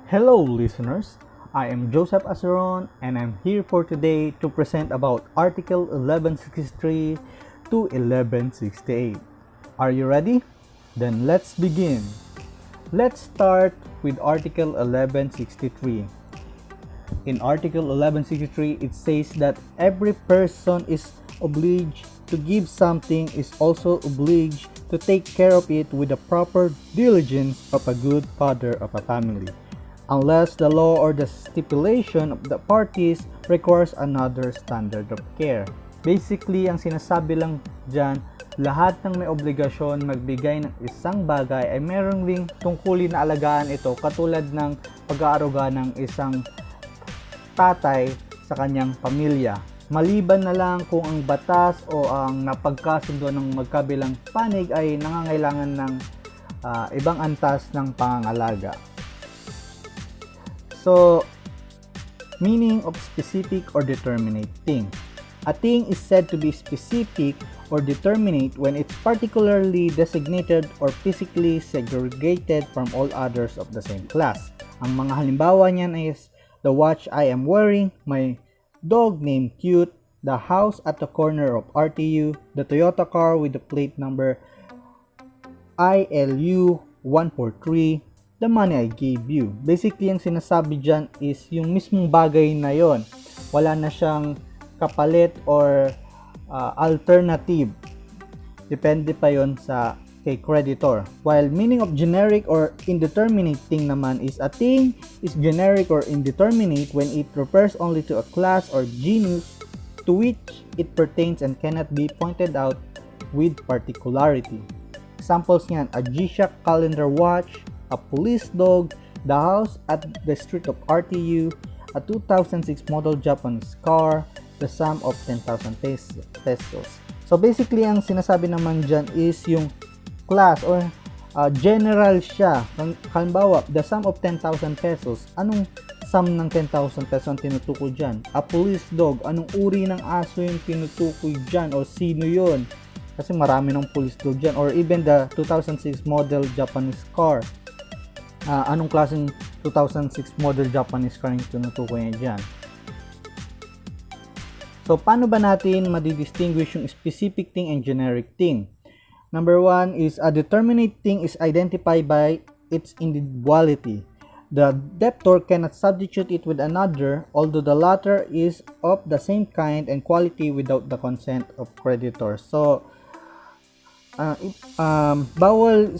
Hello listeners, I am Joseph Aseron and I'm here for today to present about Article 1163 to 1168. Are you ready? Then let's begin. Let's start with Article 1163. In Article 1163, it says that every person is obliged to give something, is also obliged to take care of it with the proper diligence of a good father of a family, unless the law or the stipulation of the parties requires another standard of care. Basically, ang sinasabi lang dyan, lahat ng may obligasyon magbigay ng isang bagay ay meron ding tungkulin na alagaan ito, katulad ng pag-aaruga ng isang tatay sa kanyang pamilya. Maliban na lang kung ang batas o ang napagkasundo ng magkabilang panig ay nangangailangan ng ibang antas ng pangangalaga. So, meaning of specific or determinate thing. A thing is said to be specific or determinate when it's particularly designated or physically segregated from all others of the same class. Ang mga halimbawa niyan is the watch I am wearing, my dog named Cute, the house at the corner of RTU, the Toyota car with the plate number ILU 143, the money I gave you. Basically, ang sinasabi dyan is yung mismong bagay na yon. Wala na siyang kapalit or alternative. Depende pa yon sa kay creditor. While meaning of generic or indeterminate thing naman is a thing is generic or indeterminate when it refers only to a class or genus to which it pertains and cannot be pointed out with particularity. Examples niyan, a G-Shock calendar watch, a police dog, the house at the street of RTU, a 2006 model Japanese car, the sum of 10,000 pesos. So basically, ang sinasabi naman dyan is yung class or general siya. Halimbawa, the sum of 10,000 pesos. Anong sum ng 10,000 pesos ang tinutukoy dyan? A police dog. Anong uri ng aso yung tinutukoy dyan? O sino yun? Kasi marami ng police dog dyan. Or even the 2006 model Japanese car. Anong klaseng 2006 model Japanese car yung tinutukoy niya dyan? So, paano ba natin madidistinguish yung specific thing and generic thing? Number one is a determinate thing is identified by its individuality. The debtor cannot substitute it with another, although the latter is of the same kind and quality without the consent of creditors. So, bawal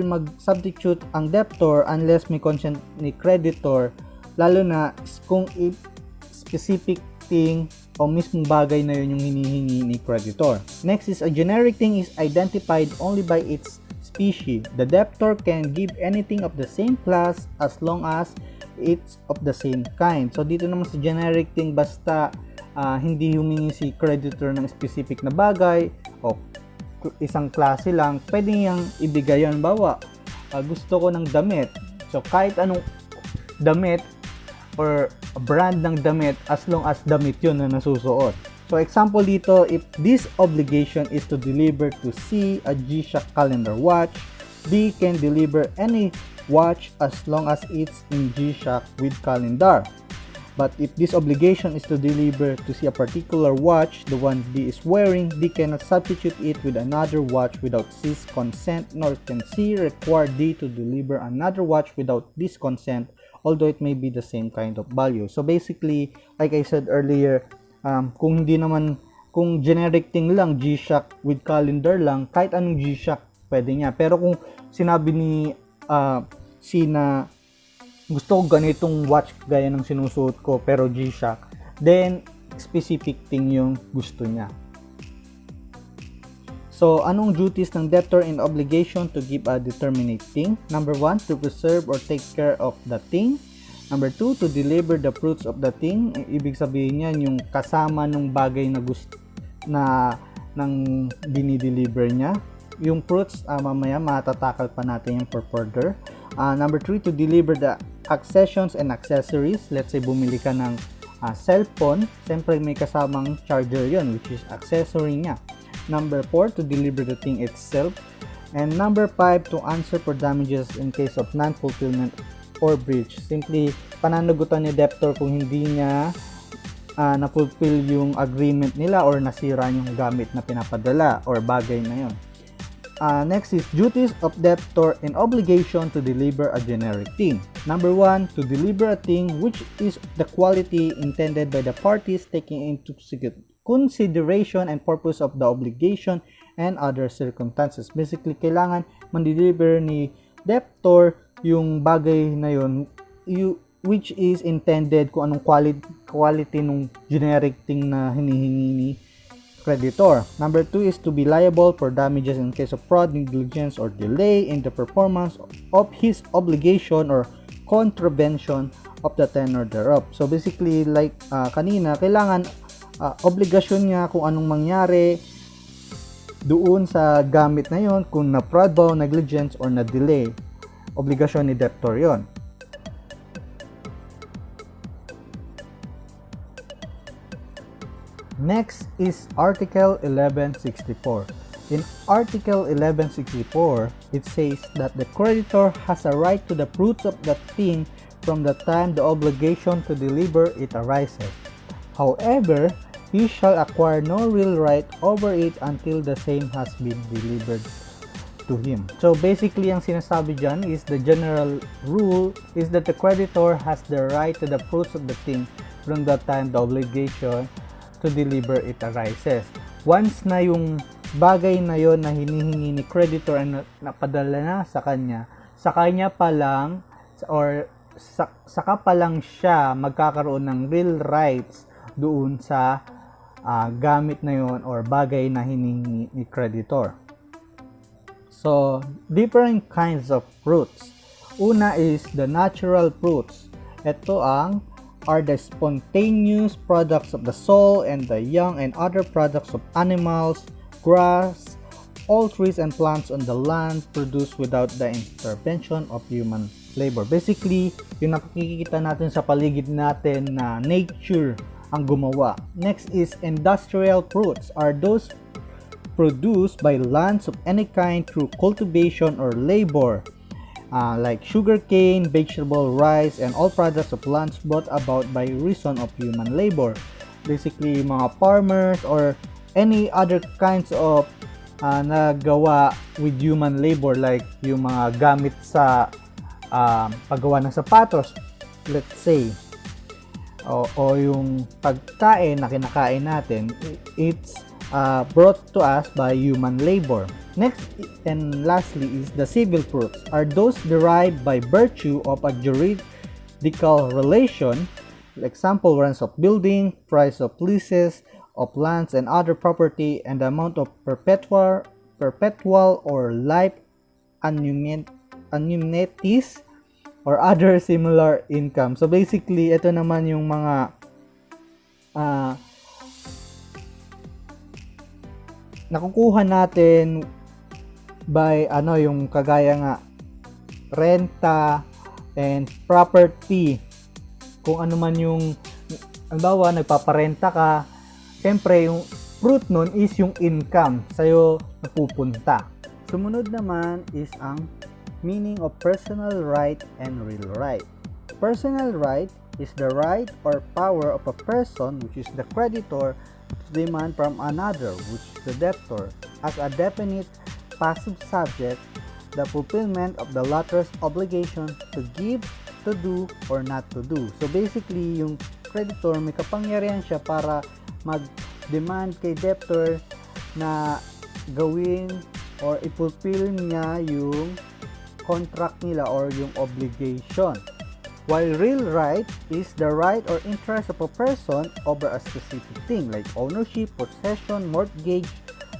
mag-substitute ang debtor unless may consent ni creditor, lalo na kung specific thing o mismong bagay na yun yung hinihingi ni creditor. Next is a generic thing is identified only by its species. The debtor can give anything of the same class as long as it's of the same kind. So dito naman sa generic thing, basta hindi humingi si creditor ng specific na bagay o isang klase lang, pwede niyang ibigay yun. Bawa, gusto ko ng damit. So kahit anong damit or brand ng damit as long as damit yun na nasusuot. So example dito, if this obligation is to deliver to C a G-Shock calendar watch, D can deliver any watch as long as it's in G-Shock with calendar. But if this obligation is to deliver to C a particular watch, the one D is wearing, D cannot substitute it with another watch without C's consent, nor can C require D to deliver another watch without D's consent, although it may be the same kind of value. So basically, like I said earlier, kung generic thing lang, G-Shock with calendar lang, kahit anong G-Shock pwede niya. Pero kung sinabi ni C na gusto ko ganitong watch gaya ng sinusuot ko pero G-Shock, then specific thing yung gusto niya. So, anong duties ng debtor and obligation to give a determinate thing? Number 1, to preserve or take care of the thing. Number 2, to deliver the fruits of the thing. Ibig sabihin niyan yung kasama ng bagay na gusto na nang dinideliver niya. Yung fruits, mamaya matatakal pa natin yung for further. Number 3, to deliver the accessions and accessories. Let's say bumili ka ng cellphone, siyempre may kasamang charger yon, which is accessory niya. Number 4, to deliver the thing itself. And number 5, to answer for damages in case of non-fulfillment or breach. Simply, pananagutan ni debtor kung hindi niya na-fulfill yung agreement nila or nasira yung gamit na pinapadala or bagay na yun. Next is duties of debtor and obligation to deliver a generic thing. Number 1, to deliver a thing which is the quality intended by the parties taking into consideration and purpose of the obligation and other circumstances. Basically, kailangan man-deliver ni debtor yung bagay na yun which is intended kung anong quality ng generic thing na hinihingi ni creditor. Number 2 is to be liable for damages in case of fraud, negligence, or delay in the performance of his obligation or contravention of the tenor thereof. So basically, like kanina, kailangan obligasyon niya kung anong mangyari doon sa gamit na yon, kung na-fraud ba, negligence, or na-delay. Obligasyon ni debtor yon. Next is Article 1164. In Article 1164, it says that the creditor has a right to the fruits of the thing from the time the obligation to deliver it arises. However, he shall acquire no real right over it until the same has been delivered to him. So basically, ang sinasabi dyan is the general rule is that the creditor has the right to the fruits of the thing from the time the obligation to deliver it arises. Once na yung bagay na yon na hinihingi ni creditor ay napadala na sa kanya pa lang or saka pa lang siya magkakaroon ng real rights doon sa gamit na yon or bagay na hinihingi ni creditor. So, different kinds of fruits. Una is the natural fruits. Ito are the spontaneous products of the soil and the young and other products of animals, grass, all trees and plants on the land produced without the intervention of human labor. Basically, yung nakikita natin sa paligid natin na nature ang gumawa. Next is industrial fruits are those produced by lands of any kind through cultivation or labor. Like sugarcane, vegetable, rice, and all products of lands brought about by reason of human labor. Basically, mga farmers or any other kinds of nagawa with human labor like yung mga gamit sa paggawa ng sapatos, let's say, o yung pagkain na kinakain natin, it's brought to us by human labor. Next and lastly is the civil fruits are those derived by virtue of a juridical relation, example rents of building, price of leases of lands and other property, and the amount of perpetual or life annuities or other similar income. So basically, ito naman yung mga nakukuha natin by yung kagaya nga renta and property. Kung ano man yung halimbawa nagpaparenta ka, syempre yung fruit nun is yung income sa'yo napupunta. Sumunod naman is ang meaning of personal right and real right. Personal right is the right or power of a person, which is the creditor, to demand from another, which is the debtor, as a definite passive subject, the fulfillment of the latter's obligation to give, to do, or not to do. So basically, yung creditor may kapangyarihan siya para mag-demand kay debtor na gawin or i-fulfill niya yung contract nila or yung obligation. While real right is the right or interest of a person over a specific thing like ownership, possession, mortgage,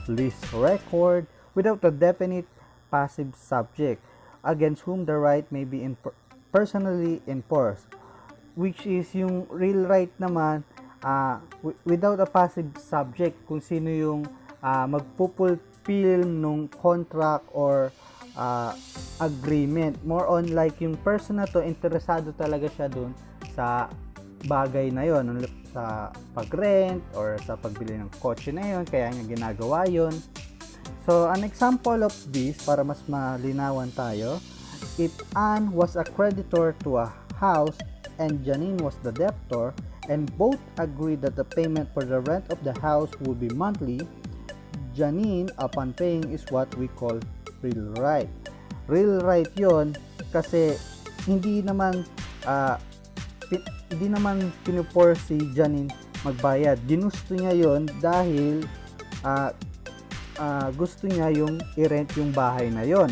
lease record, without a definite passive subject against whom the right may be personally enforced, which is yung real right naman without a passive subject, kung sino yung magpupulfill nung contract or agreement. More on like yung person na to, interesado talaga siya dun sa bagay na yon, sa pag-rent or sa pagbili ng kotse na yon, kaya niya ginagawa yon. So, an example of this, para mas malinawan tayo, if Anne was a creditor to a house and Janine was the debtor, and both agreed that the payment for the rent of the house would be monthly, Janine, upon paying, is what we call real right. Real right yon kasi hindi naman pinupor si Janine magbayad. Ginusto niya yon dahil gusto niya yung i-rent yung bahay na yon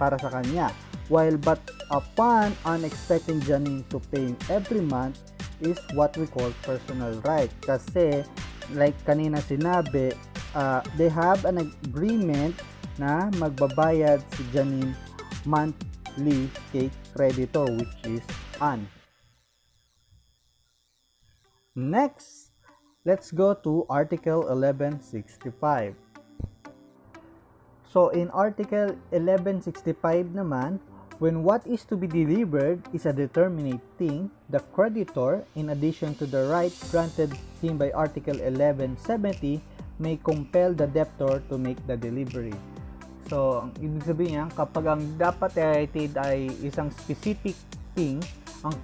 para sa kanya. But upon unexpecting Janine to pay every month is what we call personal right. Kasi like kanina sinabi, they have an agreement na magbabayad si Janine monthly kay creditor, which is Anne. Next, let's go to Article 1165. So in Article 1165 naman, when what is to be delivered is a determinate thing, the creditor, in addition to the right granted him by Article 1170, may compel the debtor to make the delivery. So, ang ibig sabihin niya, kapag ang dapat i-rated ay isang specific thing, ang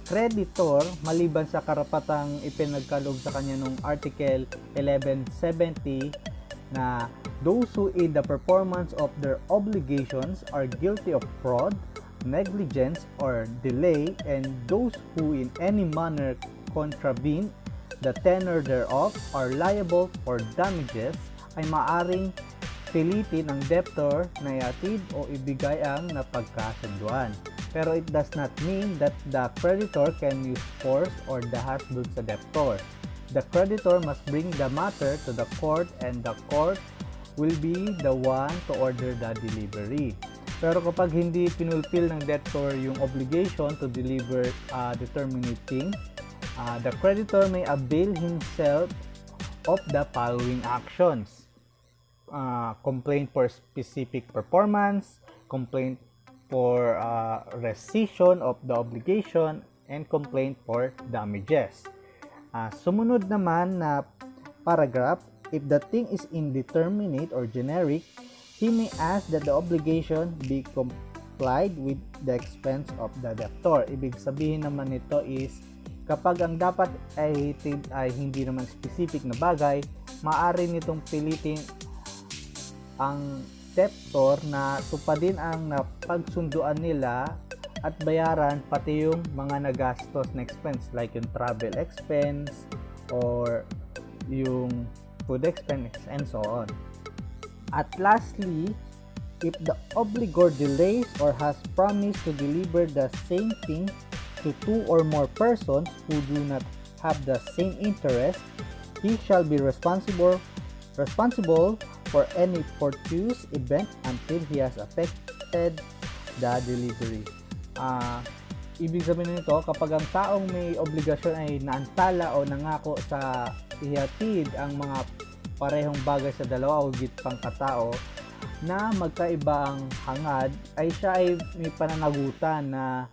creditor, maliban sa karapatang ipinagkaloob sa kanya nung Article 1170, na those who aid the performance of their obligations are guilty of fraud, negligence, or delay, and those who in any manner contravene the tenor thereof are liable for damages, ay maaring pilitin ang debtor na ihatid o ibigay ang napagkasunduan. Pero it does not mean that the creditor can use force or dahas dun sa debtor. The creditor must bring the matter to the court and the court will be the one to order the delivery. Pero kapag hindi pinulfill ng debtor yung obligation to deliver determinate thing, the creditor may avail himself of the following actions. Complaint for specific performance, complaint for rescission of the obligation, and complaint for damages. Sumunod naman na paragraph, if the thing is indeterminate or generic, he may ask that the obligation be complied with the expense of the debtor. Ibig sabihin naman nito is, kapag ang dapat ay hindi naman specific na bagay, maaari nitong pilitin ang debtor na tupadin ang napagsunduan nila at bayaran pati yung mga nagastos na expense like yung travel expense or yung food expense and so on. At lastly, if the obligor delays or has promised to deliver the same thing to two or more persons who do not have the same interest, he shall be responsible for any fortuitous event until he has effected the delivery. Ibig sabihin nito, kapag ang taong may obligasyon ay naantala o nangako sa ihatid ang mga parehong bagay sa dalawa o higit pang katao na magkaiba ang hangad, ay siya ay may pananagutan na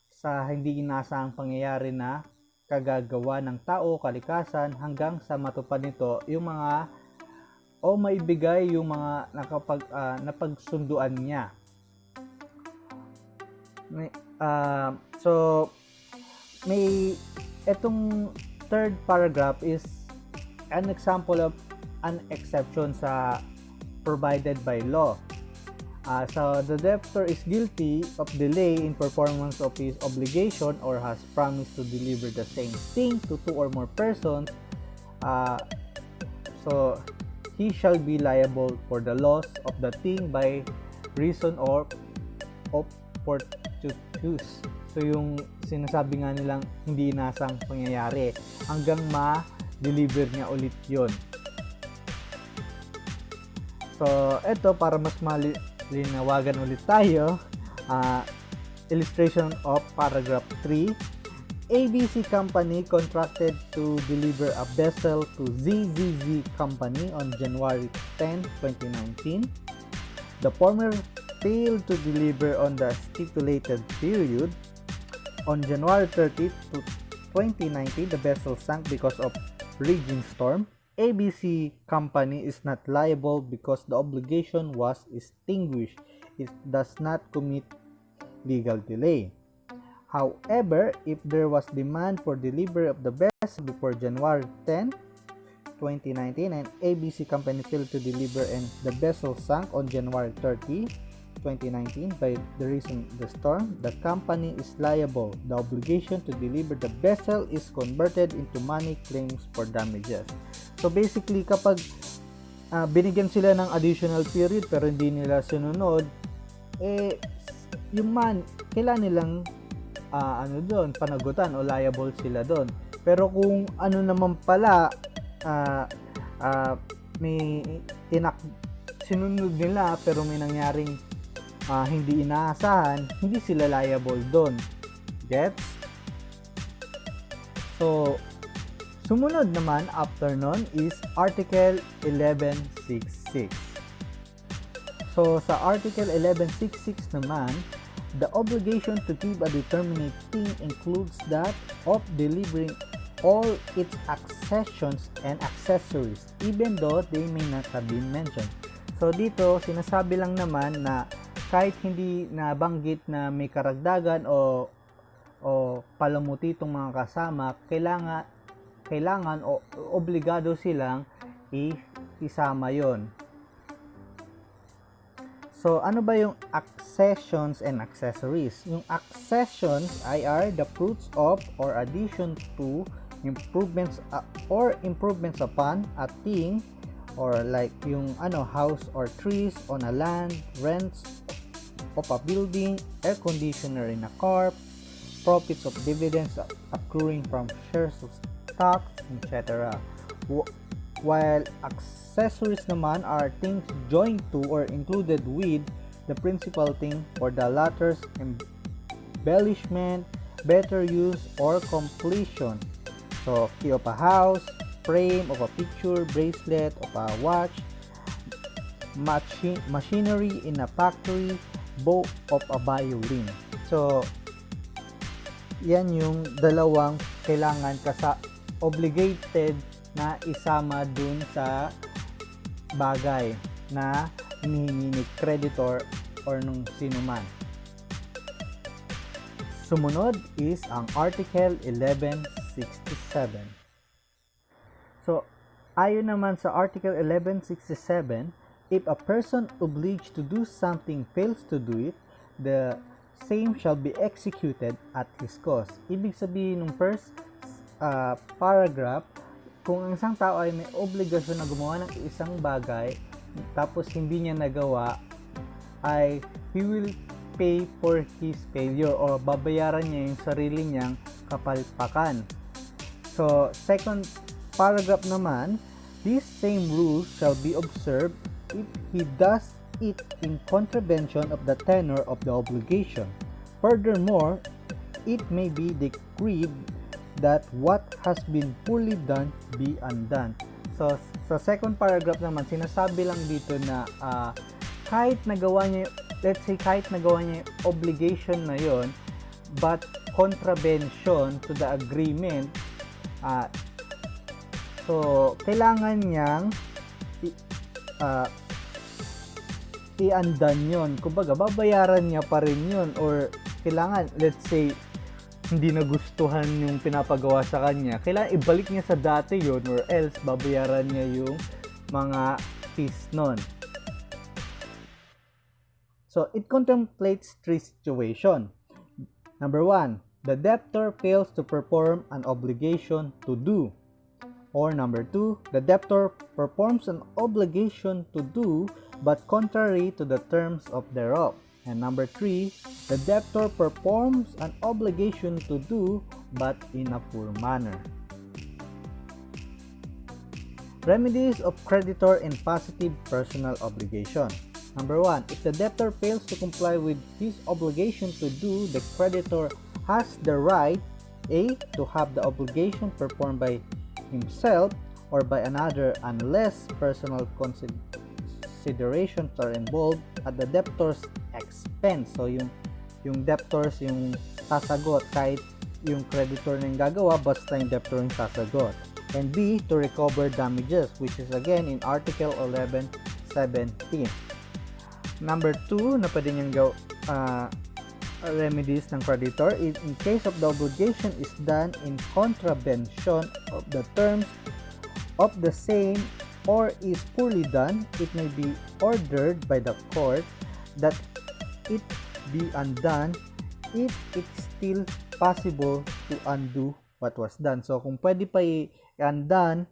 sa hindi inasahang pangyayari na kagagawa ng tao, kalikasan, hanggang sa matupad nito yung mga o maibigay yung mga napagsunduan niya. So may itong third paragraph is an example of an exception sa provided by law. So the debtor is guilty of delay in performance of his obligation or has promised to deliver the same thing to two or more persons, so he shall be liable for the loss of the thing by reason or of fortuitous. So yung sinasabi nga nilang hindi inasang pangyayari hanggang ma-deliver niya ulit yon. So ito, para mas malinawagan ulit tayo, illustration of paragraph 3. ABC Company contracted to deliver a vessel to ZZZ Company on January 10, 2019. The former failed to deliver on the stipulated period. On January 30, 2019, the vessel sank because of raging storm. ABC company is not liable because the obligation was extinguished. It does not commit legal delay. However, if there was demand for delivery of the vessel before January 10, 2019 and ABC company failed to deliver and the vessel sank on January 30, 2019 by the reason of the storm, the company is liable. The obligation to deliver the vessel is converted into money claims for damages. So basically, kapag binigyan sila ng additional period pero hindi nila sinunod, yung kailan nilang panagutan o liable sila doon. Pero kung ano naman pala may sinunod nila pero may nangyaring hindi inaasahan, hindi sila liable doon. Gets? So, sumunod naman after nun is Article 1166. So, sa Article 1166 naman, the obligation to give a determinate thing includes that of delivering all its accessions and accessories, even though they may not have been mentioned. So, dito, sinasabi lang naman na kahit hindi nabanggit na may karagdagan o palamuti itong mga kasama, kailangan o obligado silang isama yon. So, ano ba yung accessions and accessories? Yung accessions are the fruits of or addition to improvements or improvements upon a thing, or like yung house or trees on a land, rents of a building, air conditioner in a car, profits of dividends accruing from shares of stock, etc. While accessories naman are things joined to or included with the principal thing or the latter's embellishment, better use, or completion. So, key of a house, frame of a picture, bracelet of a watch, machinery in a factory, bow of a violin. So, yan yung dalawang kailangan obligated na isama dun sa bagay na hinihingi ni creditor or nung sino man. Sumunod is ang Article 1167. So, ayon naman sa Article 1167, if a person obliged to do something fails to do it, the same shall be executed at his cost. Ibig sabihin ng first paragraph, kung ang isang tao ay may obligasyon na gumawa ng isang bagay, tapos hindi niya nagawa, ay he will pay for his failure or babayaran niya yung sarili niyang kapalpakan. So, second paragraph naman, these same rules shall be observed if he does it in contravention of the tenor of the obligation. Furthermore, it may be decreed that what has been poorly done be undone. So, sa second paragraph naman, sinasabi lang dito na kahit nagawa niya, let's say kahit nagawa niya yung obligation na yon, but contravention to the agreement, so, kailangan niyang i-undone yun. Kumbaga, babayaran niya pa rin yun. Or, kailangan, let's say, hindi nagustuhan yung pinapagawa sa kanya, kailangan ibalik niya sa dati yun, or else, babayaran niya yung mga fees nun. So, it contemplates three situations. Number 1, the debtor fails to perform an obligation to do. Or number 2, the debtor performs an obligation to do but contrary to the terms of thereof. And number 3, the debtor performs an obligation to do but in a poor manner. Remedies of creditor in positive personal obligation. Number 1, if the debtor fails to comply with his obligation to do, the creditor has the right A. to have the obligation performed by himself or by another unless personal considerations are involved at the debtor's expense. So yung debtors yung sasagot, kahit yung creditor na yung gagawa, basta yung debtor yung sasagot. and B, to recover damages, which is again in Article 1117. Number 2 na pwede niyang remedies ng creditor is in case of the obligation is done in contravention of the terms of the same or is poorly done, it may be ordered by the court that it be undone if it's still possible to undo what was done. So kung pwede pa i-undone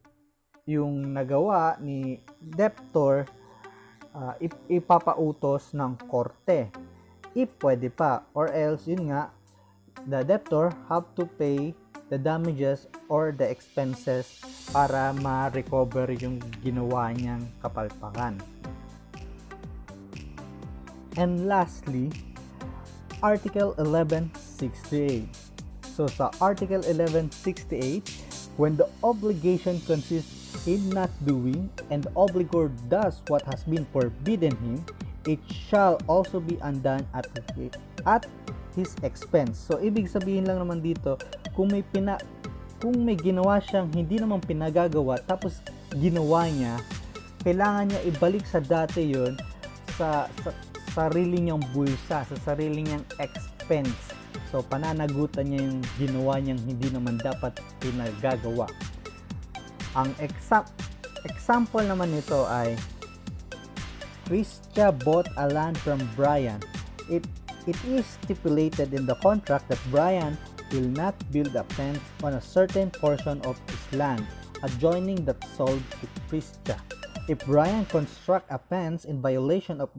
yung nagawa ni debtor, ipapautos ng korte if pwede pa, or else yun nga, the debtor have to pay the damages or the expenses para ma-recover yung ginawa niyang kapalpakan. And lastly, Article 1168. So sa Article 1168, when the obligation consists in not doing and the obligor does what has been forbidden him, it shall also be undone at his expense. So ibig sabihin lang naman dito, kung may ginawa siyang hindi naman pinagagawa tapos ginawa niya, kailangan niya ibalik sa dati yon sa sarili niyang bulsa, sa sarili niyang expense. So pananagutan niya yung ginawa niyang hindi naman dapat pinagagawa. Ang example naman nito ay Christia bought a land from Brian. It is stipulated in the contract that Brian will not build a fence on a certain portion of his land adjoining that sold to Christia. If Brian construct a fence in violation of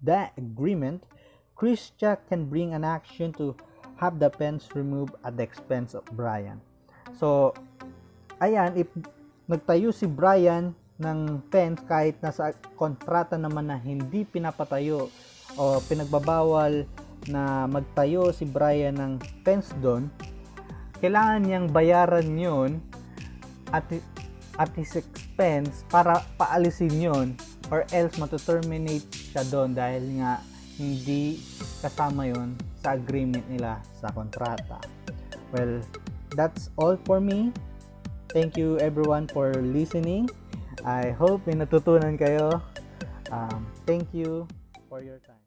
the agreement, Christia can bring an action to have the fence removed at the expense of Brian. So, ayan, if nagtayo si Brian ng fence kahit nasa kontrata naman na hindi pinapatayo o pinagbabawal na magtayo si Brian ng fence doon, kailangan niyang bayaran yun at his expense para paalisin yun, or else matuterminate siya doon dahil nga hindi kasama yun sa agreement nila sa kontrata. Well, that's all for me. Thank you everyone for listening. I hope may natutunan kayo. Thank you for your time.